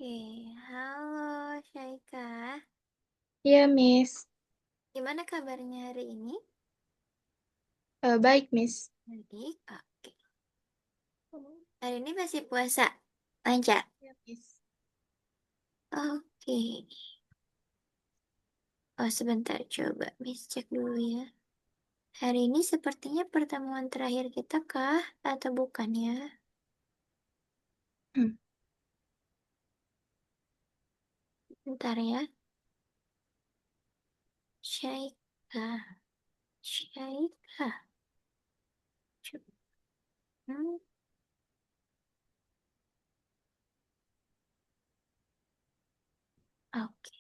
Oke, halo Syaika. Iya, Miss. Gimana kabarnya hari ini? Baik, Miss. Baik, oke. Hari ini masih puasa. Lancar. Iya, Miss. Oke. Oh, sebentar. Coba Miss cek dulu ya. Hari ini sepertinya pertemuan terakhir kita kah? Atau bukan ya? Hmm. Bentar ya. Syaika. Syaika. Coba. Hmm, oke.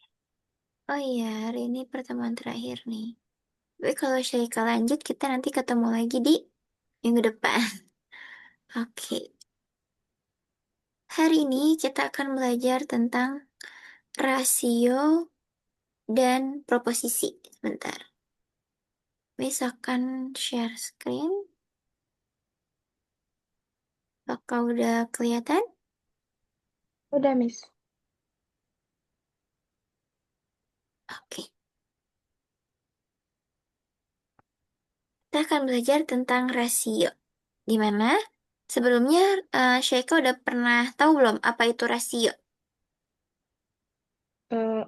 Oh iya, hari ini pertemuan terakhir nih. Tapi kalau Syaika lanjut, kita nanti ketemu lagi di minggu depan. Oke, hari ini kita akan belajar tentang rasio dan proposisi. Sebentar, misalkan share screen. Apakah udah kelihatan? Udah, Miss. Oke, kita akan belajar tentang rasio. Di mana sebelumnya Syaika udah pernah tahu belum apa itu rasio? Eh,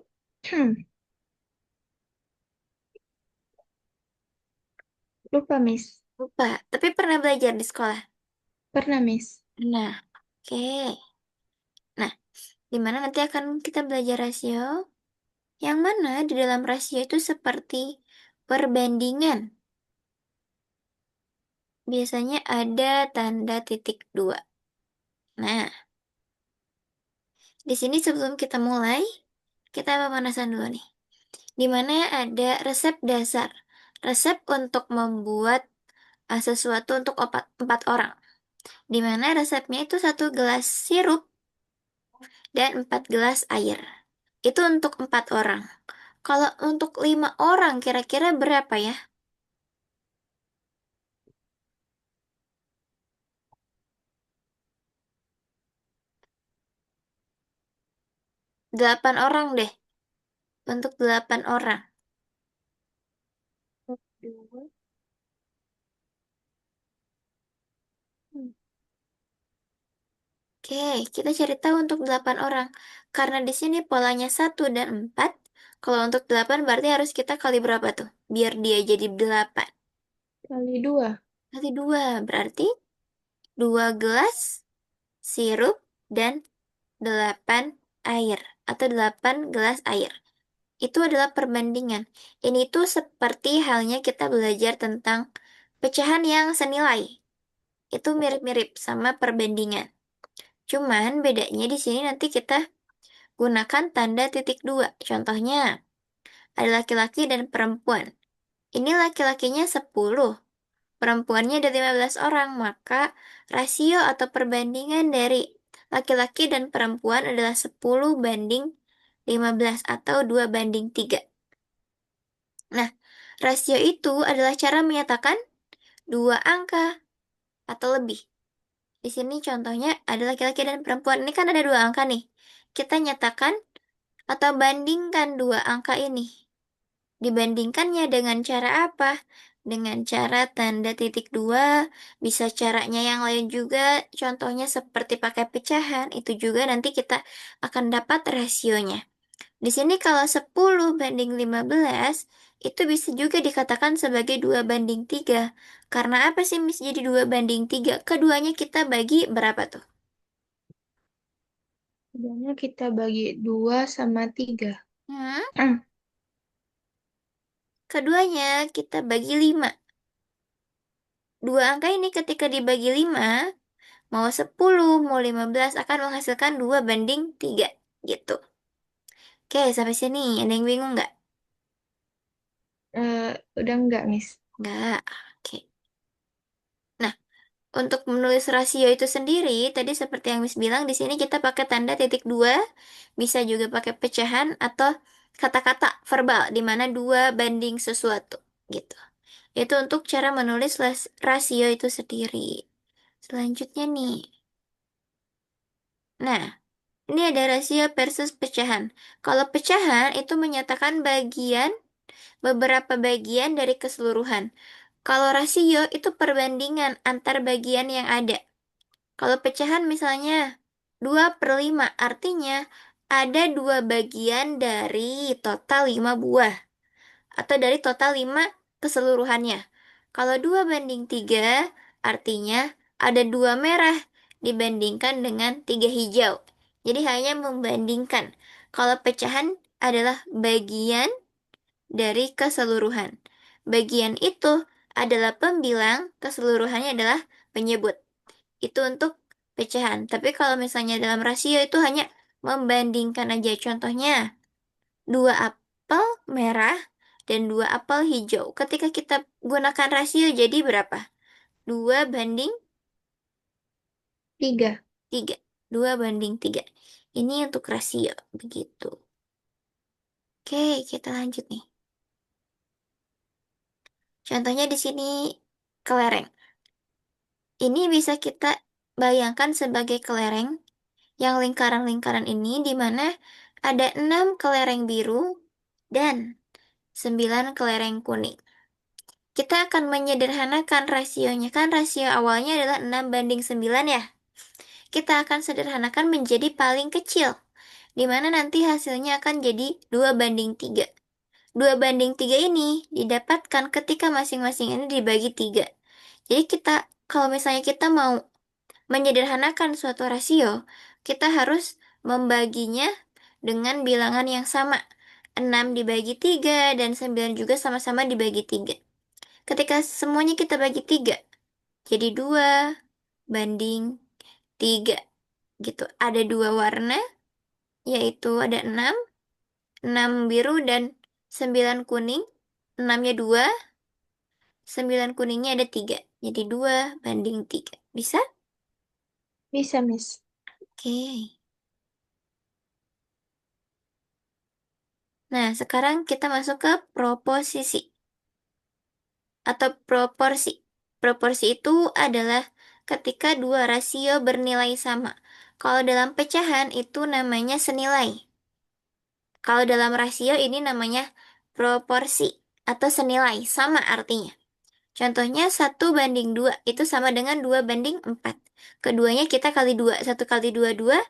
lupa, Miss. Lupa, tapi pernah belajar di sekolah. Pernah, Miss. Nah, oke. Nah, di mana nanti akan kita belajar rasio. Yang mana di dalam rasio itu seperti perbandingan. Biasanya ada tanda titik dua. Nah, di sini sebelum kita mulai, kita pemanasan dulu nih. Di mana ada resep dasar. Resep untuk membuat sesuatu untuk empat orang. Di mana resepnya itu 1 gelas sirup dan 4 gelas air. Itu untuk 4 orang. Kalau untuk 5 orang kira-kira berapa ya? 8 orang deh. Untuk 8 orang. Dua. Hmm. Oke, kita cari tahu untuk 8 orang. Karena di sini polanya 1 dan 4. Kalau untuk 8 berarti harus kita kali berapa tuh? Biar dia jadi 8. Kali dua. Kali 2 berarti 2 gelas sirup dan 8 air. Atau 8 gelas air. Itu adalah perbandingan. Ini tuh seperti halnya kita belajar tentang pecahan yang senilai. Itu mirip-mirip sama perbandingan. Cuman bedanya di sini nanti kita gunakan tanda titik dua. Contohnya, ada laki-laki dan perempuan. Ini laki-lakinya 10, perempuannya ada 15 orang, maka rasio atau perbandingan dari laki-laki dan perempuan adalah 10 banding 15 atau 2 banding 3. Nah, rasio itu adalah cara menyatakan dua angka atau lebih. Di sini contohnya ada laki-laki dan perempuan. Ini kan ada 2 angka nih. Kita nyatakan atau bandingkan 2 angka ini. Dibandingkannya dengan cara apa? Dengan cara tanda titik dua, bisa caranya yang lain juga, contohnya seperti pakai pecahan, itu juga nanti kita akan dapat rasionya. Di sini kalau 10 banding 15, itu bisa juga dikatakan sebagai 2 banding 3. Karena apa sih Miss jadi 2 banding 3? Keduanya kita bagi berapa tuh? Keduanya kita bagi 2 sama 3. Hmm? Hmm. Keduanya kita bagi 5. Dua angka ini ketika dibagi 5, mau 10, mau 15 akan menghasilkan 2 banding 3. Gitu. Oke, sampai sini. Ada yang bingung nggak? Udah enggak, Miss. Nggak. Oke. Nah, untuk menulis rasio itu sendiri, tadi seperti yang Miss bilang, di sini kita pakai tanda titik dua, bisa juga pakai pecahan atau kata-kata verbal, di mana 2 banding sesuatu. Gitu. Itu untuk cara menulis rasio itu sendiri. Selanjutnya nih. Nah, Ini ada rasio versus pecahan. Kalau pecahan itu menyatakan beberapa bagian dari keseluruhan. Kalau rasio itu perbandingan antar bagian yang ada. Kalau pecahan misalnya 2/5, artinya ada dua bagian dari total 5 buah. Atau dari total 5 keseluruhannya. Kalau 2/3, artinya ada dua merah dibandingkan dengan tiga hijau. Jadi hanya membandingkan. Kalau pecahan adalah bagian dari keseluruhan. Bagian itu adalah pembilang, keseluruhannya adalah penyebut. Itu untuk pecahan. Tapi kalau misalnya dalam rasio itu hanya membandingkan aja. Contohnya, dua apel merah dan dua apel hijau. Ketika kita gunakan rasio jadi berapa? 3. 2/3. 2/3. Ini untuk rasio. Begitu. Oke, kita lanjut nih. Contohnya di sini kelereng. Ini bisa kita bayangkan sebagai kelereng yang lingkaran-lingkaran ini di mana ada 6 kelereng biru dan 9 kelereng kuning. Kita akan menyederhanakan rasionya, kan rasio awalnya adalah 6/9 ya. Kita akan sederhanakan menjadi paling kecil, di mana nanti hasilnya akan jadi 2/3. 2/3 ini didapatkan ketika masing-masing ini dibagi 3. Jadi kalau misalnya kita mau menyederhanakan suatu rasio, kita harus membaginya dengan bilangan yang sama. 6 dibagi 3 dan 9 juga sama-sama dibagi 3. Ketika semuanya kita bagi 3, jadi 2/3. Gitu. Ada dua warna, yaitu ada 6, 6 biru dan 9 kuning. 6-nya 2, 9 kuningnya ada 3. Jadi 2/3. Bisa? Bisa, Miss. Oke. Nah, sekarang kita masuk ke proposisi atau proporsi. Proporsi itu adalah ketika dua rasio bernilai sama. Kalau dalam pecahan itu namanya senilai. Kalau dalam rasio ini namanya proporsi atau senilai, sama artinya. Contohnya 1/2 itu sama dengan 2/4. Keduanya kita kali 2, 1 kali 2, 2,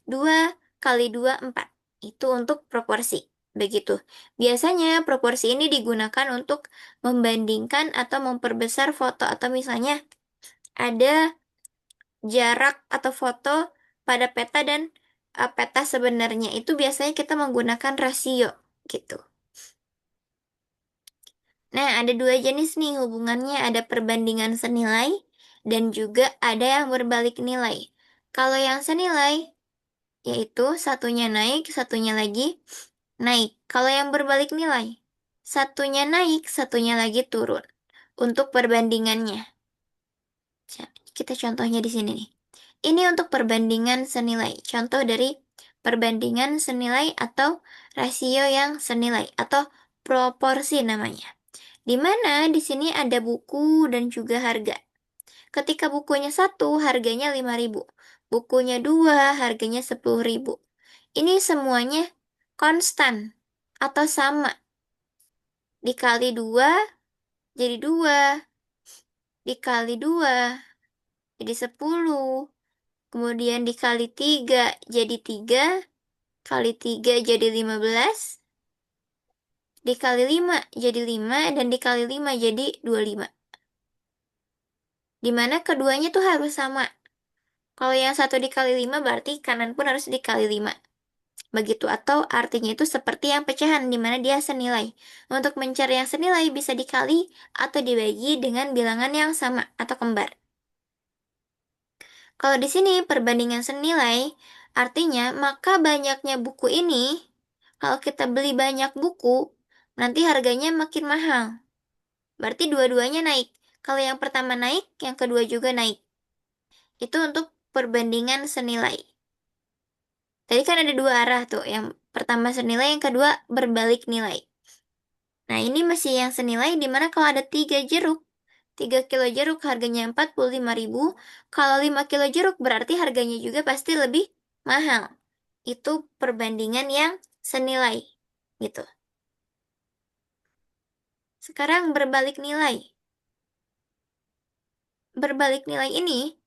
2 kali 2, 4. Itu untuk proporsi. Begitu. Biasanya proporsi ini digunakan untuk membandingkan atau memperbesar foto atau misalnya ada jarak atau foto pada peta dan peta sebenarnya. Itu biasanya kita menggunakan rasio gitu. Nah, ada dua jenis nih hubungannya, ada perbandingan senilai dan juga ada yang berbalik nilai. Kalau yang senilai, yaitu satunya naik, satunya lagi naik. Kalau yang berbalik nilai, satunya naik, satunya lagi turun. Untuk perbandingannya. Kita contohnya di sini nih. Ini untuk perbandingan senilai. Contoh dari perbandingan senilai atau rasio yang senilai atau proporsi namanya. Di mana di sini ada buku dan juga harga. Ketika bukunya satu, harganya 5.000. Bukunya dua, harganya 10.000. Ini semuanya konstan atau sama. Dikali dua, jadi 2. Dikali 2, jadi 10. Kemudian dikali 3, jadi 3. Kali 3 jadi 15. Dikali 5 jadi 5. Dan dikali 5 jadi 25. Dimana keduanya tuh harus sama. Kalau yang satu dikali 5 berarti kanan pun harus dikali 5. Begitu, atau artinya itu seperti yang pecahan di mana dia senilai. Untuk mencari yang senilai bisa dikali atau dibagi dengan bilangan yang sama atau kembar. Kalau di sini perbandingan senilai, artinya maka banyaknya buku ini, kalau kita beli banyak buku, nanti harganya makin mahal. Berarti dua-duanya naik. Kalau yang pertama naik, yang kedua juga naik. Itu untuk perbandingan senilai. Tadi kan ada dua arah tuh, yang pertama senilai, yang kedua berbalik nilai. Nah, ini masih yang senilai dimana kalau ada 3 jeruk, 3 kilo jeruk harganya 45.000, kalau 5 kilo jeruk berarti harganya juga pasti lebih mahal. itu perbandingan yang senilai. Gitu. Sekarang berbalik nilai. Berbalik nilai ini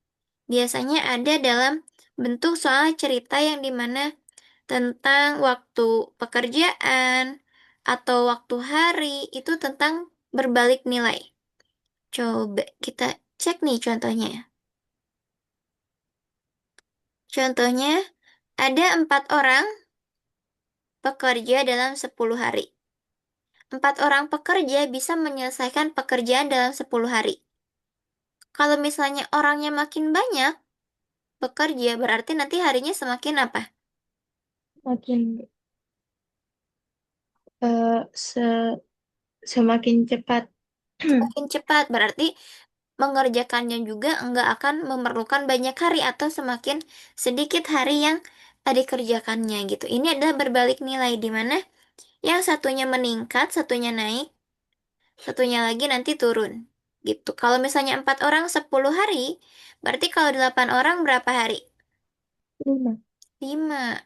biasanya ada dalam bentuk soal cerita yang dimana tentang waktu pekerjaan atau waktu hari itu tentang berbalik nilai. Coba kita cek nih contohnya. Contohnya, ada 4 orang pekerja dalam 10 hari. 4 orang pekerja bisa menyelesaikan pekerjaan dalam 10 hari. Kalau misalnya orangnya makin banyak bekerja, berarti nanti harinya semakin apa? Makin se semakin cepat. Semakin cepat, berarti mengerjakannya juga nggak akan memerlukan banyak hari atau semakin sedikit hari yang dikerjakannya gitu. Ini adalah berbalik nilai di mana yang satunya meningkat, satunya naik, satunya lagi nanti turun. Gitu. Kalau misalnya 4 orang 10 hari, berarti kalau 8 orang berapa hari? 5. 5.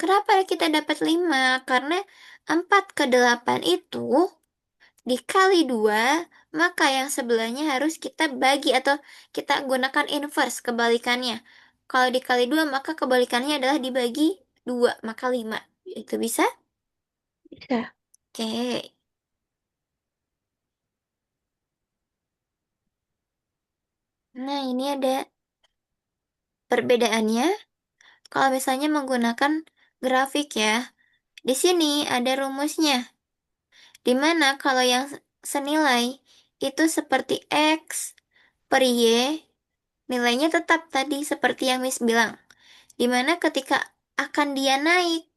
Kenapa kita dapat 5? Karena 4 ke 8 itu dikali 2, maka yang sebelahnya harus kita bagi atau kita gunakan inverse, kebalikannya. Kalau dikali 2, maka kebalikannya adalah dibagi 2, maka 5. Itu bisa? Bisa. Oke. Nah, ini ada perbedaannya. Kalau misalnya menggunakan grafik ya, di sini ada rumusnya. Di mana kalau yang senilai itu seperti X per Y, nilainya tetap tadi seperti yang Miss bilang. Di mana ketika akan dia naik,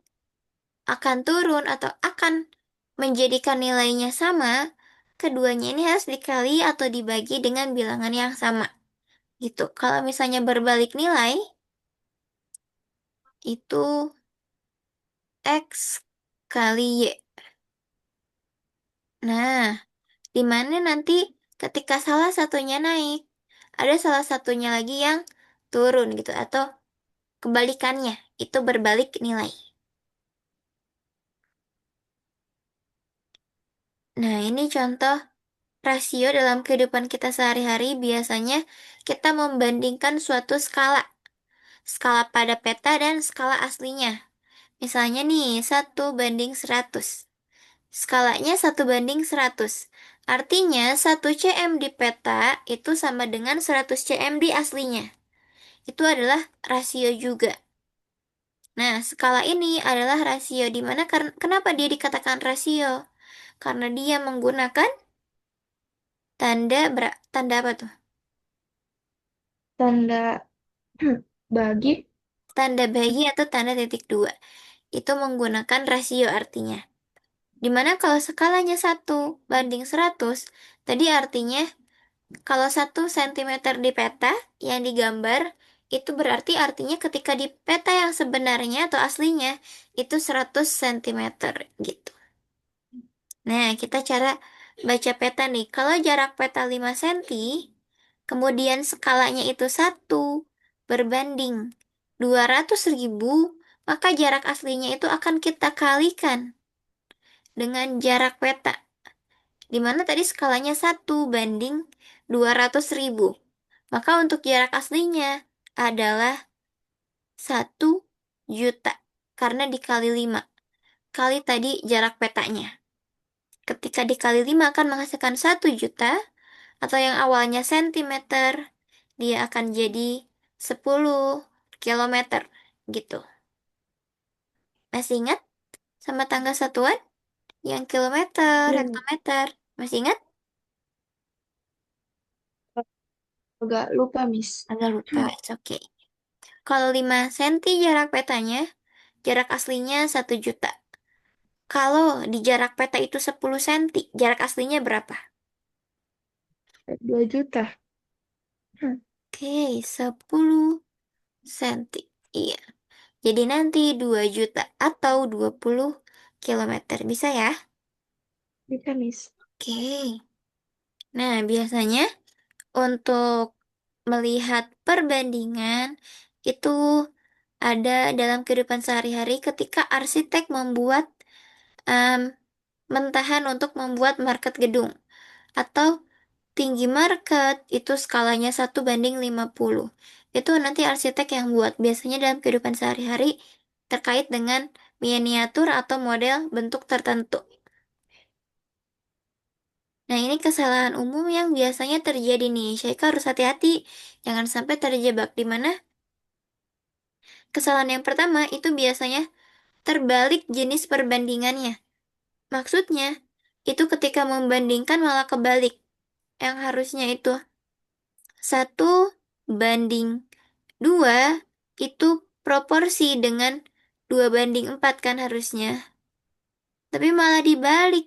akan turun, atau akan menjadikan nilainya sama, keduanya ini harus dikali atau dibagi dengan bilangan yang sama. Gitu. Kalau misalnya berbalik nilai, itu X kali Y. Nah, di mana nanti ketika salah satunya naik, ada salah satunya lagi yang turun gitu, atau kebalikannya, itu berbalik nilai. Nah, ini contoh rasio dalam kehidupan kita sehari-hari. Biasanya kita membandingkan suatu skala, skala pada peta dan skala aslinya. Misalnya nih, 1:100. Skalanya 1:100. Artinya 1 cm di peta itu sama dengan 100 cm di aslinya. Itu adalah rasio juga. Nah, skala ini adalah rasio di mana kenapa dia dikatakan rasio? Karena dia menggunakan tanda apa tuh? Tanda bagi. Tanda bagi atau tanda titik dua. Itu menggunakan rasio artinya. Dimana kalau skalanya 1:100, tadi artinya kalau 1 cm di peta yang digambar, itu berarti artinya ketika di peta yang sebenarnya atau aslinya, itu 100 cm gitu. Nah, kita cara baca peta nih. Kalau jarak peta 5 cm, kemudian skalanya itu 1/200.000, maka jarak aslinya itu akan kita kalikan dengan jarak peta. Di mana tadi skalanya 1/200.000. Maka untuk jarak aslinya adalah 1 juta. Karena dikali 5. Kali tadi jarak petanya. Ketika dikali 5 akan menghasilkan 1 juta. Atau yang awalnya sentimeter, dia akan jadi 10 kilometer. Gitu. Masih ingat sama tangga satuan? Yang kilometer, Ya, hektometer. Masih ingat? agak lupa, Miss. Agak lupa, it's okay. Kalau 5 cm jarak petanya, jarak aslinya 1 juta. Kalau di jarak peta itu 10 cm, jarak aslinya berapa? 2 juta. Oke, 10 cm. Iya. Jadi nanti 2 juta atau 20 kilometer. Bisa ya? Bisa, Miss. Oke. Nah, biasanya untuk melihat perbandingan itu ada dalam kehidupan sehari-hari ketika arsitek membuat em, mentahan untuk membuat market gedung. Atau tinggi market itu skalanya 1:50. Itu nanti arsitek yang buat. Biasanya dalam kehidupan sehari-hari terkait dengan miniatur atau model bentuk tertentu. Nah, ini kesalahan umum yang biasanya terjadi nih. Syaika harus hati-hati. Jangan sampai terjebak di mana kesalahan yang pertama itu biasanya terbalik jenis perbandingannya. Maksudnya, itu ketika membandingkan malah kebalik. Yang harusnya itu 1:2 itu proporsi dengan 2:4 kan harusnya. Tapi malah dibalik.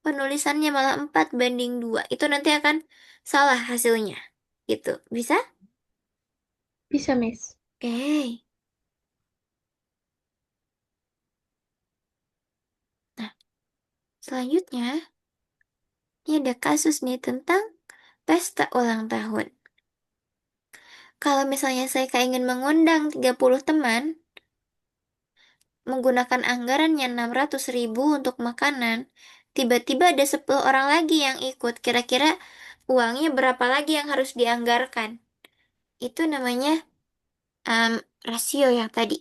Penulisannya malah 4:2. Itu nanti akan salah hasilnya. Gitu. Bisa? Bisa, Miss. Oke. Nah, selanjutnya, ini ada kasus nih tentang pesta ulang tahun. Kalau misalnya saya ingin mengundang 30 teman, menggunakan anggarannya 600.000 untuk makanan, tiba-tiba ada 10 orang lagi yang ikut. Kira-kira uangnya berapa lagi yang harus dianggarkan? Itu namanya em, rasio yang tadi.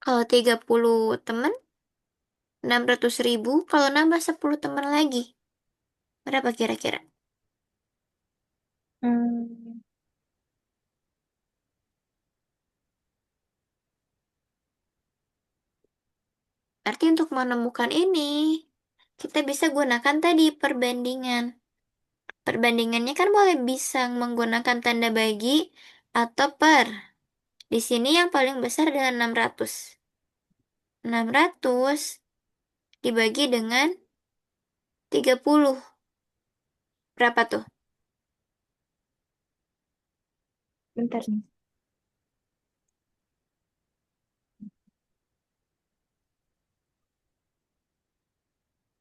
Kalau 30 teman, 600.000. Kalau nambah 10 teman lagi, berapa kira-kira? Hmm, Berarti untuk menemukan ini, kita bisa gunakan tadi perbandingan. Perbandingannya kan boleh bisa menggunakan tanda bagi atau per. Di sini yang paling besar adalah 600. 600 dibagi dengan 30. Berapa tuh? bentar, Miss.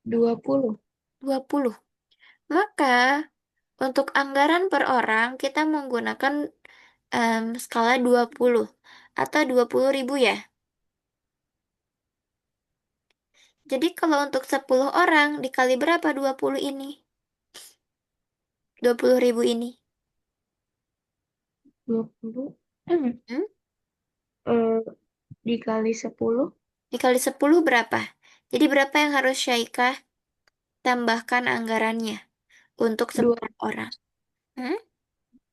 20. 20. Maka untuk anggaran per orang kita menggunakan skala 20 atau 20.000 ya. Jadi kalau untuk 10 orang dikali berapa 20 ini? 20.000 ini. 20. Hmm? Eh, dikali 10. Dikali 10 berapa? Jadi berapa yang harus Syaikah tambahkan anggarannya untuk Dua, 10 orang? Hmm?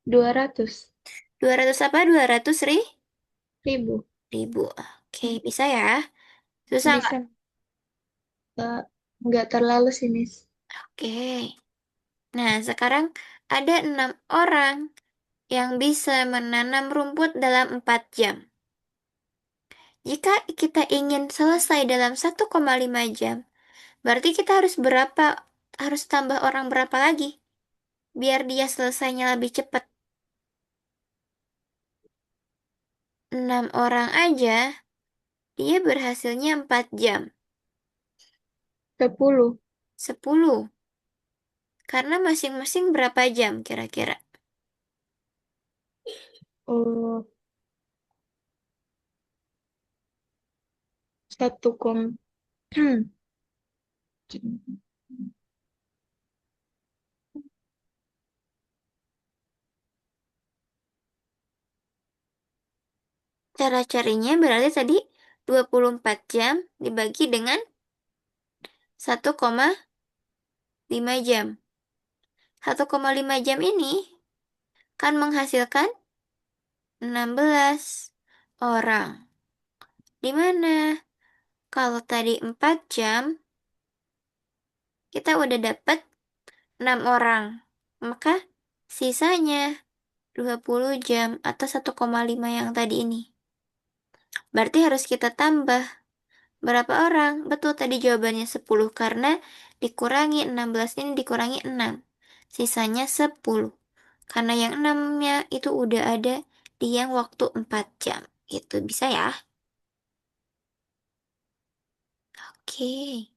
200 200 apa? 200 ribu. ribu. Oke, bisa ya? Susah nggak? Bisa. Nggak terlalu sih, Miss. Oke. Nah, sekarang ada 6 orang yang bisa menanam rumput dalam 4 jam. Jika kita ingin selesai dalam 1,5 jam, berarti kita harus berapa? Harus tambah orang berapa lagi? Biar dia selesainya lebih cepat. 6 orang aja, dia berhasilnya 4 jam. 10. 10. Karena masing-masing berapa jam kira-kira? Oh, 1, Cara carinya berarti tadi 24 jam dibagi dengan 1,5 jam. 1,5 jam ini kan menghasilkan 16 orang. Di mana kalau tadi 4 jam, kita udah dapat 6 orang. Maka sisanya 20 jam atau 1,5 yang tadi ini. Berarti harus kita tambah berapa orang? Betul tadi jawabannya 10 karena dikurangi 16 ini dikurangi 6. Sisanya 10. Karena yang 6-nya itu udah ada di yang waktu 4 jam. Itu bisa ya? Oke.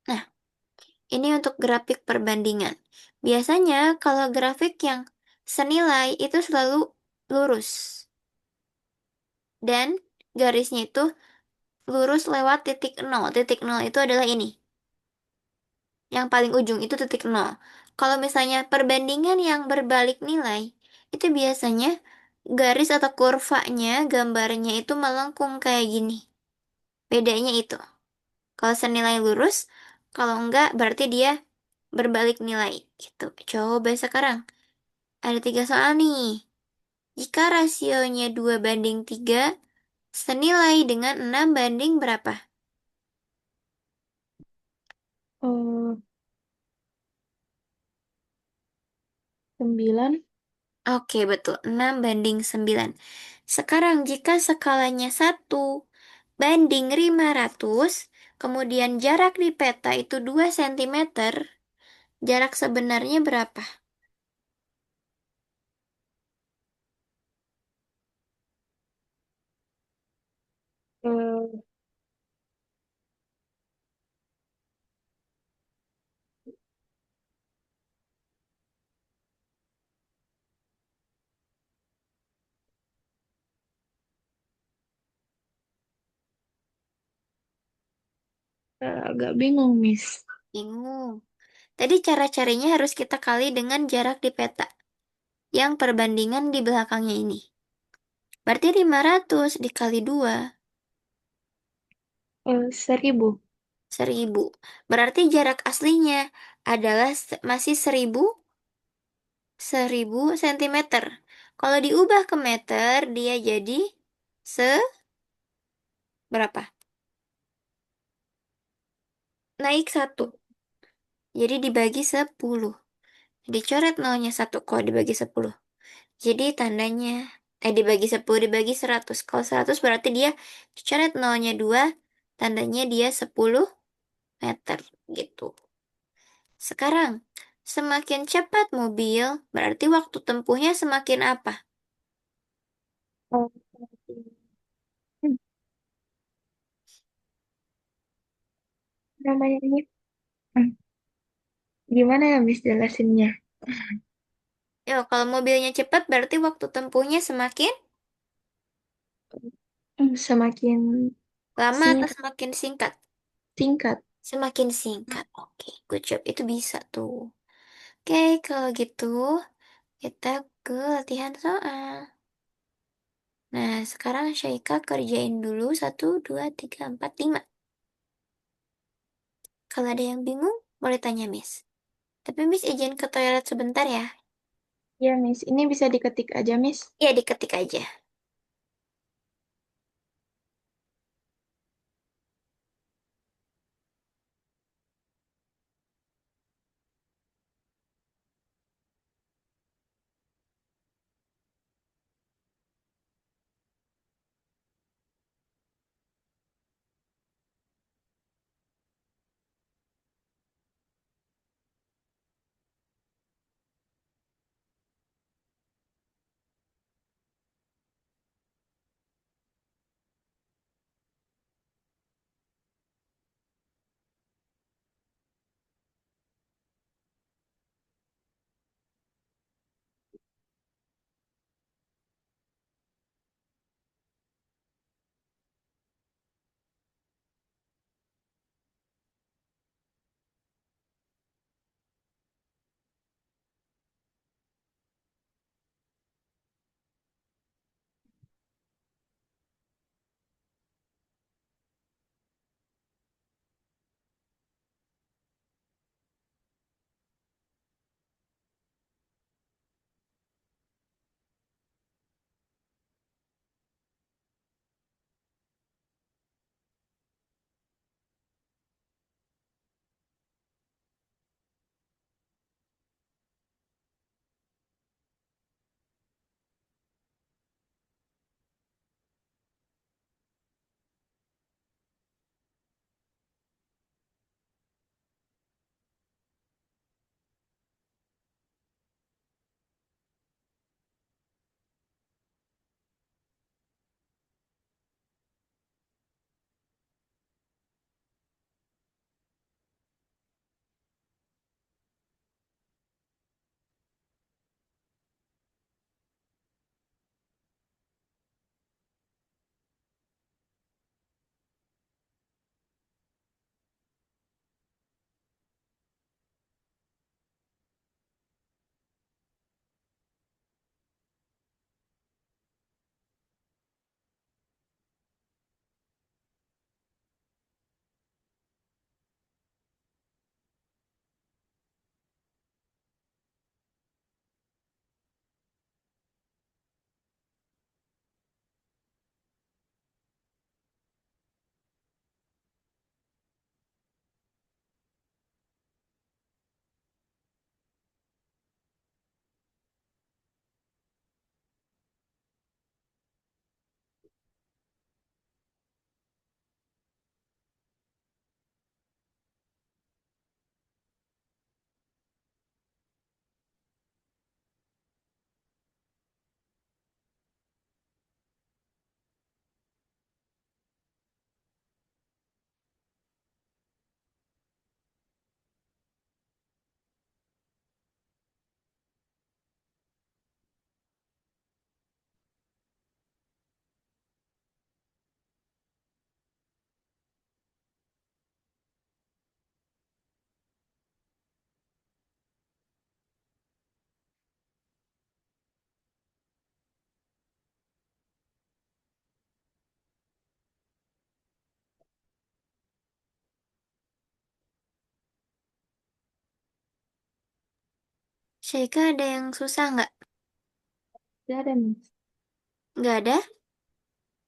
Nah, Ini untuk grafik perbandingan. Biasanya kalau grafik yang senilai itu selalu lurus. Dan garisnya itu lurus lewat titik nol. Titik nol itu adalah ini. Yang paling ujung itu titik nol. Kalau misalnya perbandingan yang berbalik nilai, itu biasanya garis atau kurvanya, gambarnya itu melengkung kayak gini. Bedanya itu. Kalau senilai lurus, kalau enggak berarti dia berbalik nilai. Gitu. Coba sekarang. Ada 3 soal nih. Jika rasionya 2:3, senilai dengan 6 banding berapa? Oh, 9. Oke, betul. 6:9. Sekarang jika skalanya 1:500, kemudian jarak di peta itu 2 cm, jarak sebenarnya berapa? Eh, agak bingung, Miss. Bingung. Tadi cara carinya harus kita kali dengan jarak di peta, yang perbandingan di belakangnya ini. Berarti 500 dikali 2, 1000. 1000. Berarti jarak aslinya adalah masih 1000 cm. Kalau diubah ke meter, dia jadi seberapa? Naik 1. Jadi dibagi 10. Dicoret nolnya 1 kalau dibagi 10. Jadi tandanya, dibagi 10 dibagi 100. Kalau 100 berarti dia dicoret nolnya 2, tandanya dia 10 meter gitu. Sekarang, semakin cepat mobil, berarti waktu tempuhnya semakin apa? Oh, hmm, namanya ini. Hmm, Gimana ya, Miss, jelasinnya? Ya, kalau mobilnya cepat berarti waktu tempuhnya semakin Semakin lama atau singkat. semakin singkat? Singkat. Semakin singkat. Oke, good job. Itu bisa tuh. Oke, kalau gitu kita ke latihan soal. Nah, sekarang Syaika kerjain dulu 1, 2, 3, 4, 5. Kalau ada yang bingung, boleh tanya Miss. Tapi Miss izin ke toilet sebentar ya. Ya, Miss. Ini bisa diketik aja, Miss. Ya, diketik aja. Syaika ada yang susah nggak? Gak ada, Miss. Nggak ada?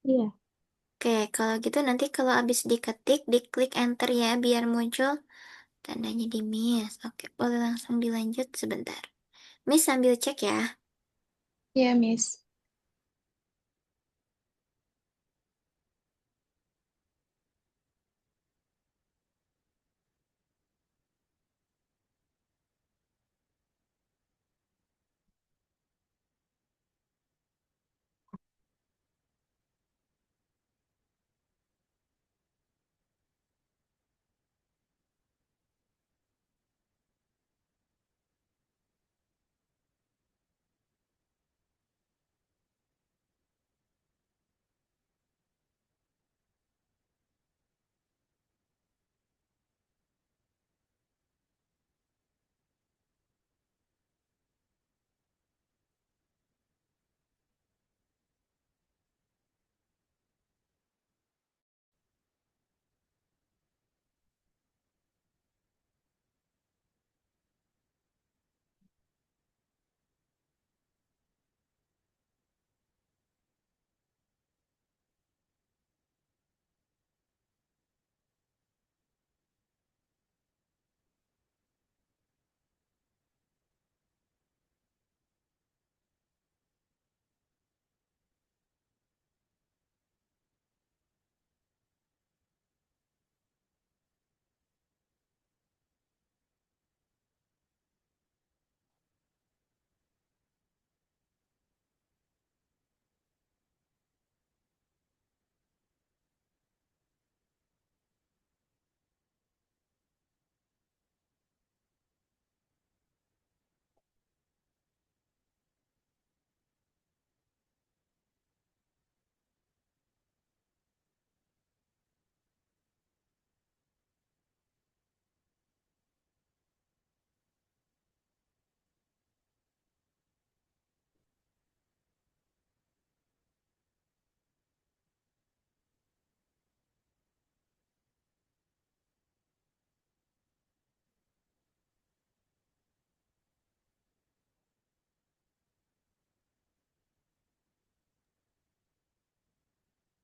Iya. Oke, kalau gitu nanti kalau habis diketik, diklik enter ya biar muncul tandanya di miss. Oke, boleh langsung dilanjut sebentar. Miss sambil cek ya. Iya, Miss.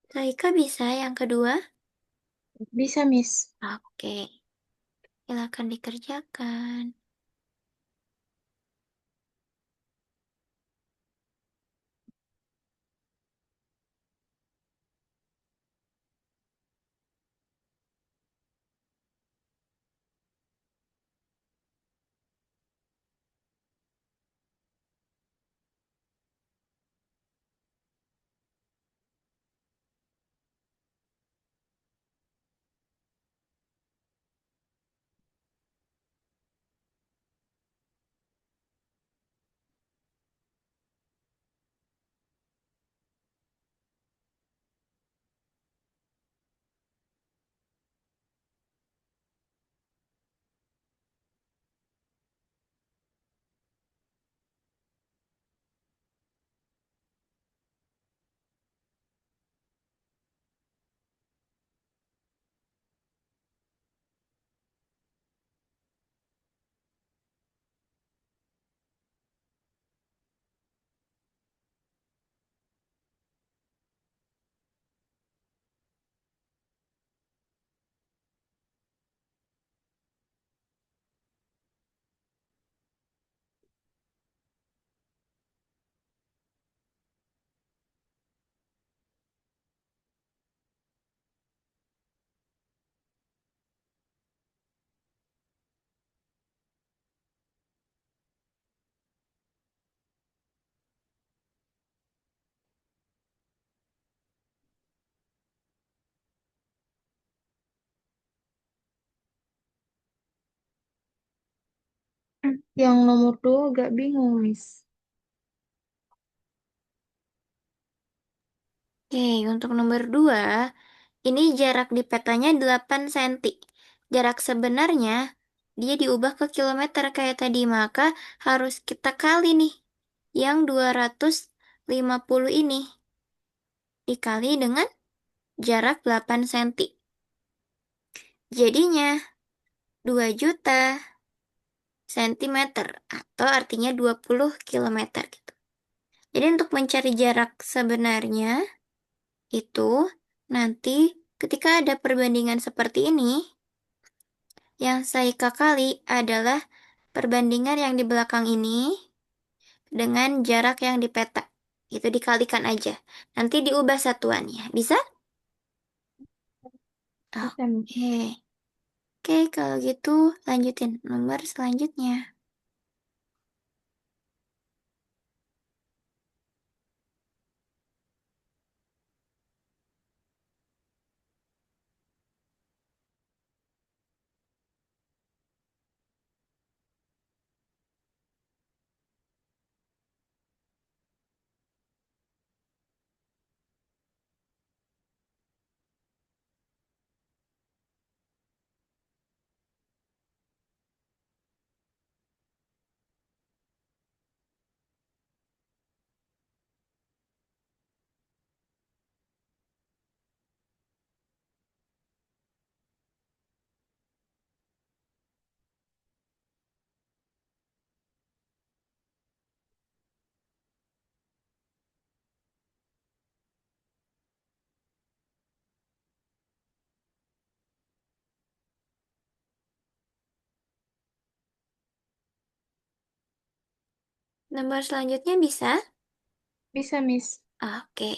Syaika bisa yang kedua? Bisa, Miss. Oke, silakan dikerjakan. Yang nomor 2 agak bingung, Miss. Oke, untuk nomor 2, ini jarak di petanya 8 cm. Jarak sebenarnya dia diubah ke kilometer kayak tadi, maka harus kita kali nih yang 250 ini dikali dengan jarak 8 cm. Jadinya 2 juta sentimeter atau artinya 20 kilometer gitu. Jadi untuk mencari jarak sebenarnya itu nanti ketika ada perbandingan seperti ini, yang saya kali adalah perbandingan yang di belakang ini dengan jarak yang di peta. Itu dikalikan aja. Nanti diubah satuannya. Bisa? Bisa, Miss. Oke. Oke, kalau gitu lanjutin nomor selanjutnya. Nomor selanjutnya bisa? Bisa, Miss. Oke.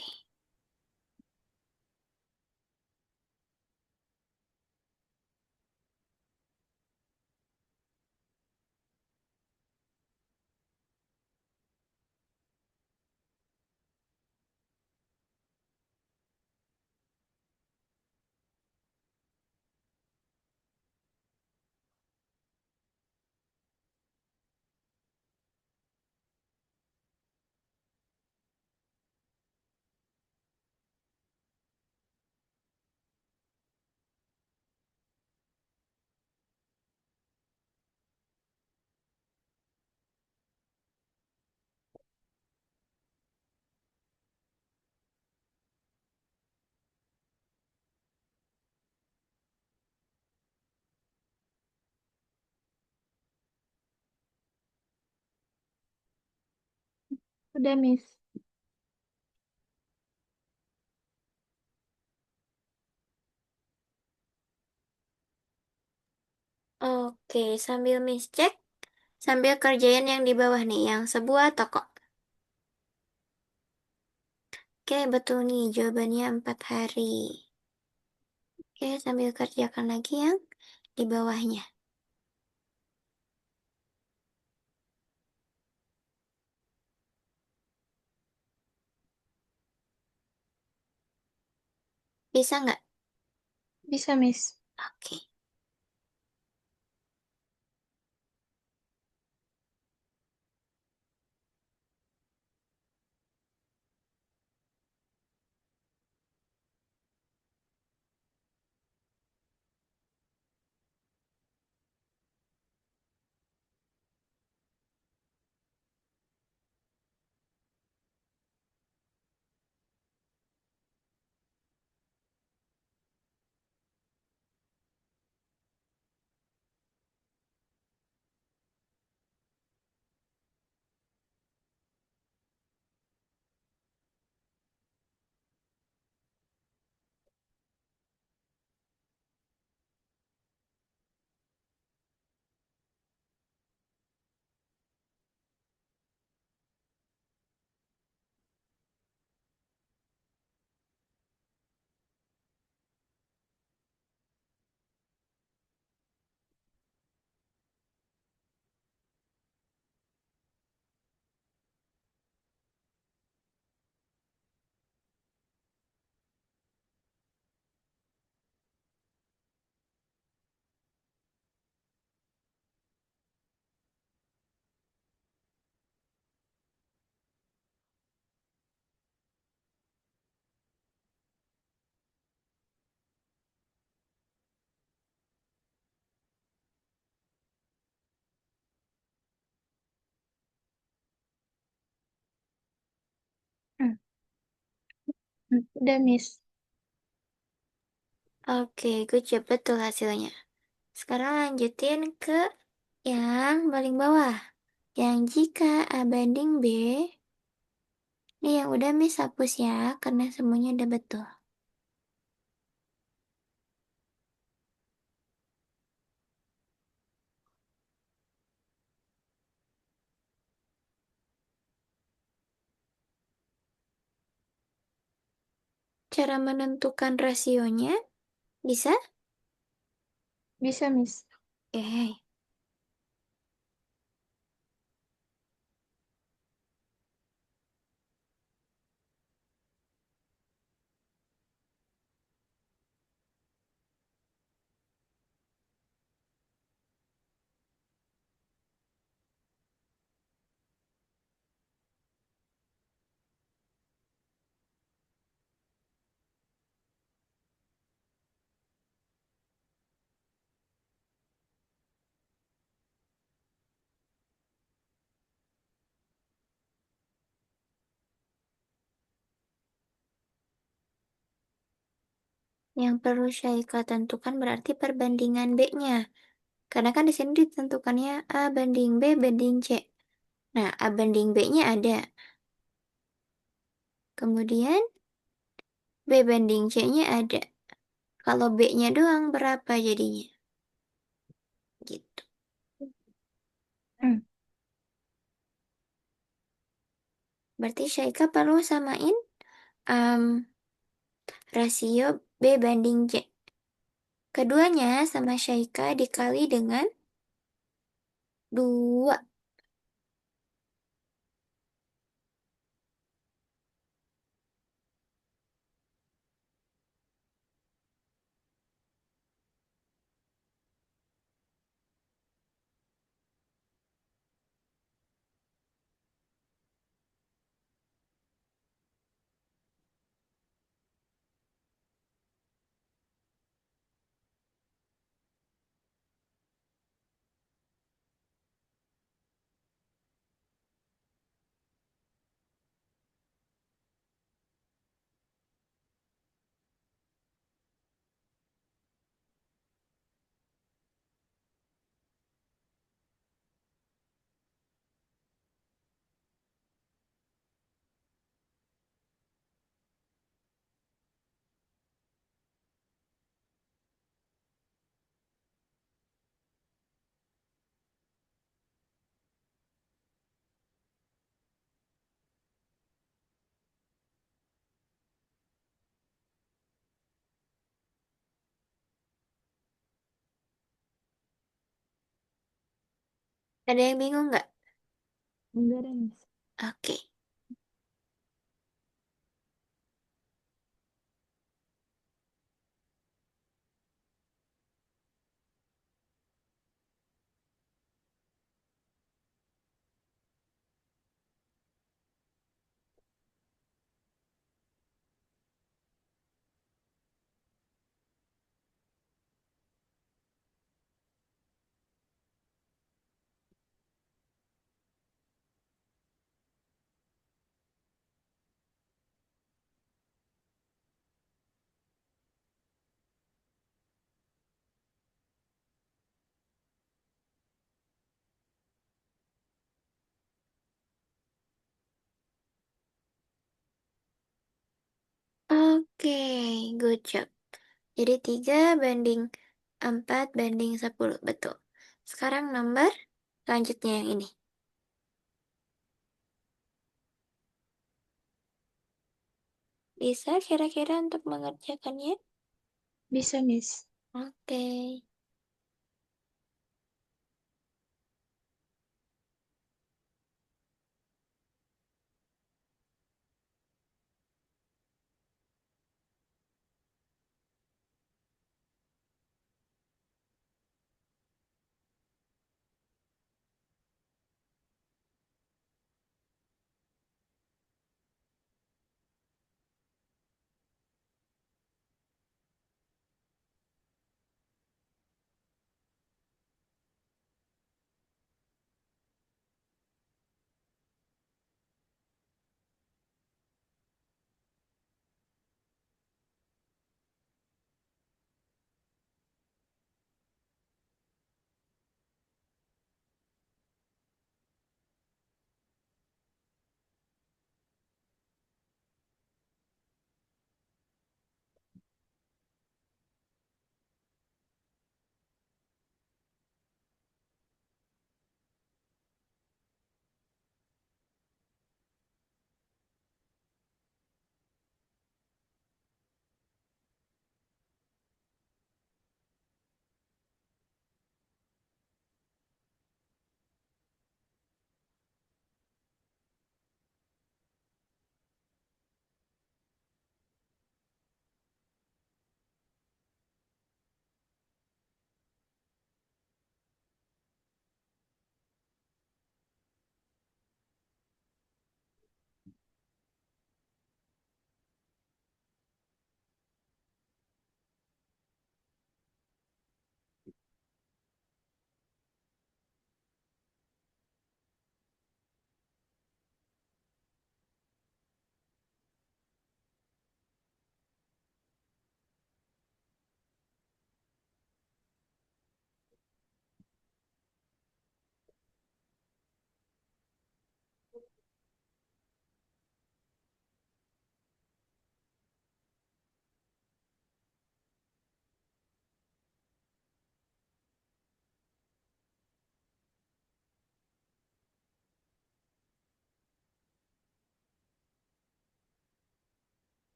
Udah, Miss. Oke, sambil Miss cek, sambil kerjain yang di bawah nih, yang sebuah toko. Oke, betul nih, jawabannya 4 hari. Oke, sambil kerjakan lagi yang di bawahnya. Bisa nggak? Bisa, Miss. Oke. Hmm. Udah, Miss. Oke, good job. Betul hasilnya. Sekarang lanjutin ke Yang paling bawah. Yang jika A banding B, ini yang udah Miss hapus ya, karena semuanya udah betul. Cara menentukan rasionya, bisa? Bisa, Miss. Eh, yang perlu Syaika tentukan berarti perbandingan B-nya. Karena kan di sini ditentukannya A banding B banding C. Nah, A banding B-nya ada. Kemudian B banding C-nya ada. Kalau B-nya doang berapa jadinya? Gitu. Hmm. Berarti Syaika perlu samain um, rasio B banding C. Keduanya sama Syaika dikali dengan 2. Ada yang bingung nggak? Enggak ada, Miss. Oke. Oke, good job. Jadi 3 banding 4 banding 10. Betul. Sekarang nomor selanjutnya yang ini. Bisa kira-kira untuk mengerjakannya? Bisa, Miss. Oke.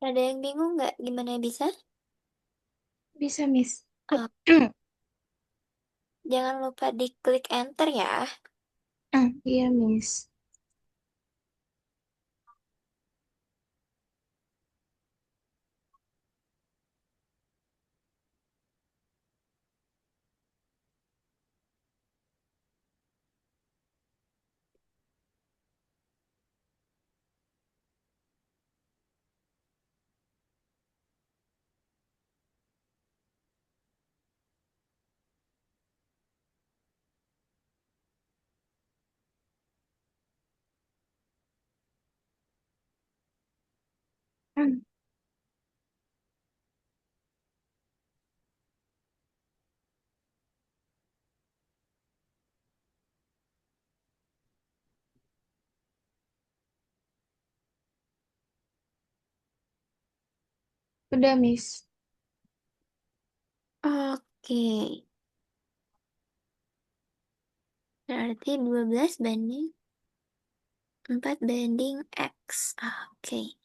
Ada yang bingung nggak gimana bisa? Bisa, Miss. Ah, jangan lupa diklik enter ya. Iya, Miss. Udah, Miss. Oke, berarti 12 banding 4 banding X. Oke,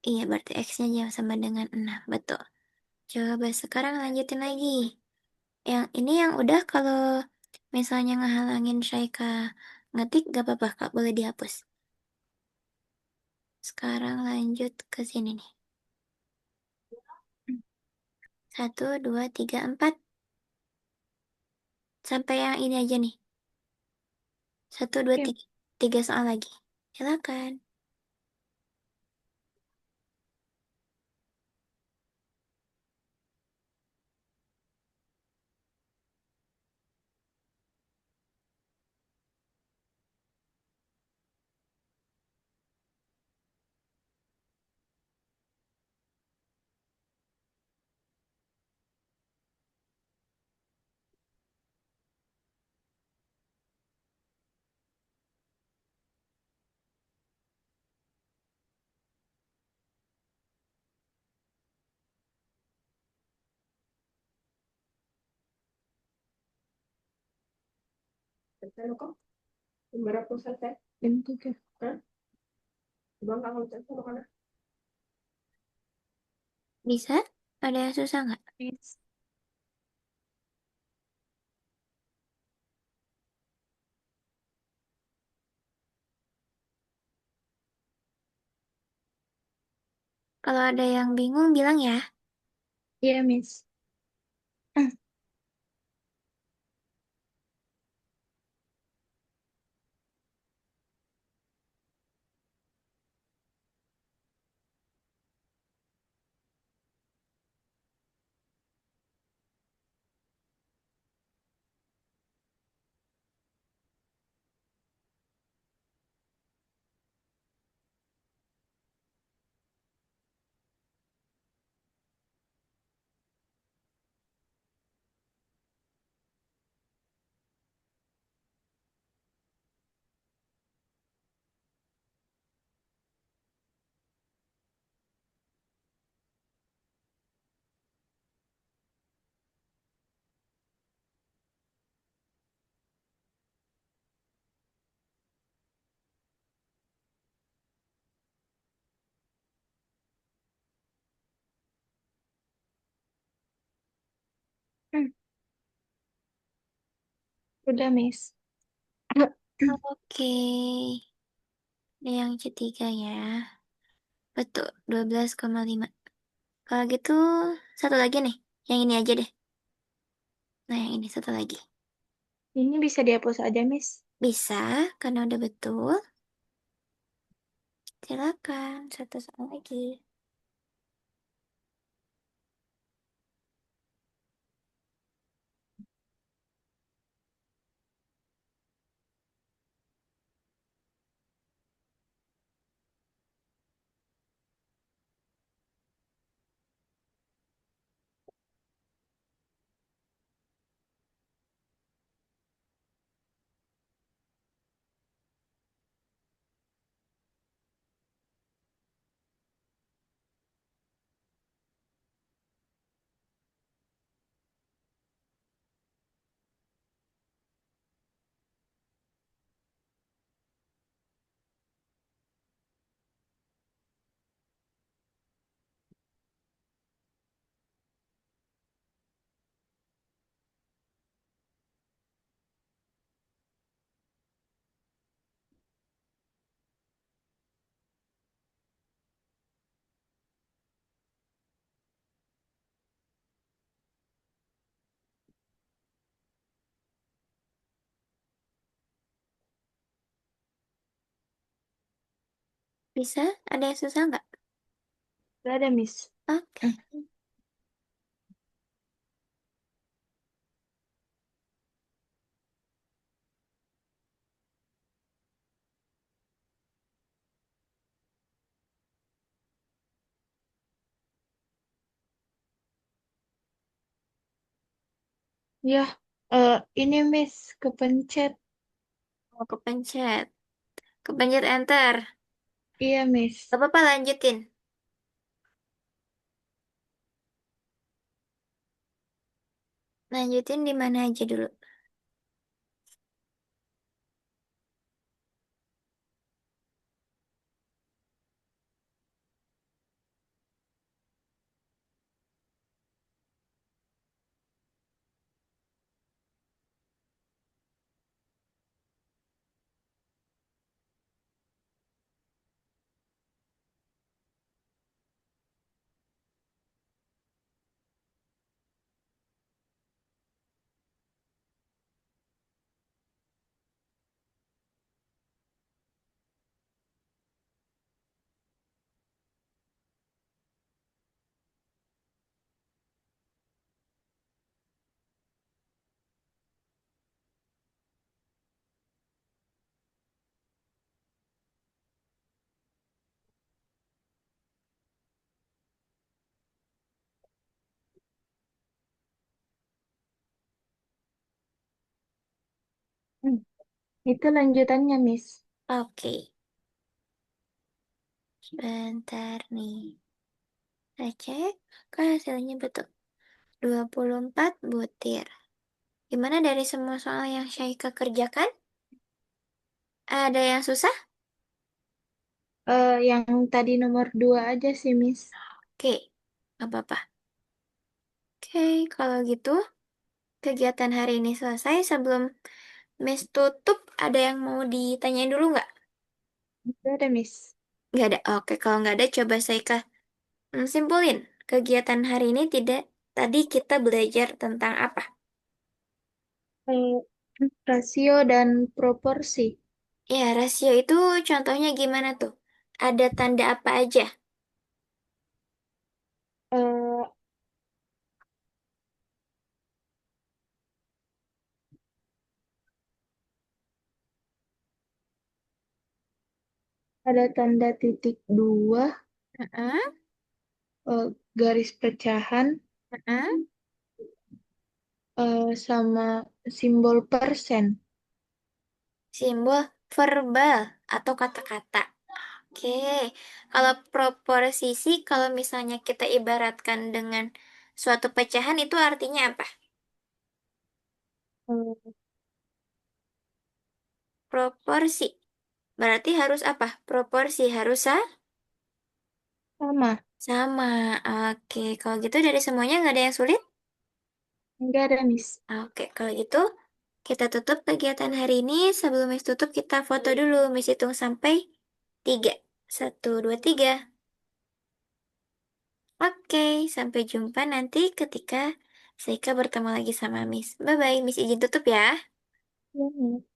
iya berarti X-nya jangan sama dengan 6, betul. Coba sekarang lanjutin lagi. Yang ini yang udah kalau misalnya ngehalangin Syaika ngetik gak apa-apa Kak, boleh dihapus. Sekarang lanjut ke sini nih. Satu, dua, tiga, empat. Sampai yang ini aja nih. Satu, dua, Oke. tiga. Tiga soal lagi. Silakan. Bentuk ya. Bisa? Ada yang susah nggak? Miss. Kalau ada yang bingung bilang ya. Iya, Miss. Udah, Miss. Oke. Ini yang ketiga ya. Betul. 12,5. Kalau gitu, satu lagi nih. Yang ini aja deh. Nah, yang ini satu lagi. Ini bisa dihapus aja, Miss. Bisa, karena udah betul. Silakan, satu soal lagi. Bisa? Ada yang susah nggak? Gak ada, Miss. Oke. Hmm. Ya, ini Miss, kepencet. Mau kepencet. Kepencet enter. Iya, Gak Miss. apa-apa lanjutin. Lanjutin di mana aja dulu. Hmm. Itu lanjutannya, Miss. Oke. Sebentar nih. Saya cek. Kan hasilnya betul. 24 butir. Gimana dari semua soal yang Syaika kerjakan? Ada yang susah? Yang tadi nomor 2 aja sih, Miss. Oke. Gak apa-apa. Oke, kalau gitu kegiatan hari ini selesai. Sebelum Miss tutup, ada yang mau ditanyain dulu nggak? Gak ada, Miss. Nggak ada. Oke, kalau nggak ada, coba Syaika simpulin. Kegiatan hari ini tidak. Tadi kita belajar tentang apa? Eh, Rasio dan proporsi. Ya, rasio itu contohnya gimana tuh? Ada tanda apa aja? Eh, ada tanda titik dua, Heeh, garis pecahan, heeh. sama simbol persen. Simbol verbal atau kata-kata. Oke, kalau proposisi, kalau misalnya kita ibaratkan dengan suatu pecahan itu artinya apa? Eh, Proporsi. Berarti harus apa? Proporsi harus Sama, sama. Oke, kalau gitu dari semuanya nggak ada yang sulit? enggak ada, Miss. Oke, kalau gitu kita tutup kegiatan hari ini. Sebelum Miss tutup, kita foto dulu. Miss hitung sampai 3. 1, 2, 3. Oke, sampai jumpa nanti ketika Seika bertemu lagi sama Miss. Bye-bye, Miss izin tutup ya. Ya, Miss.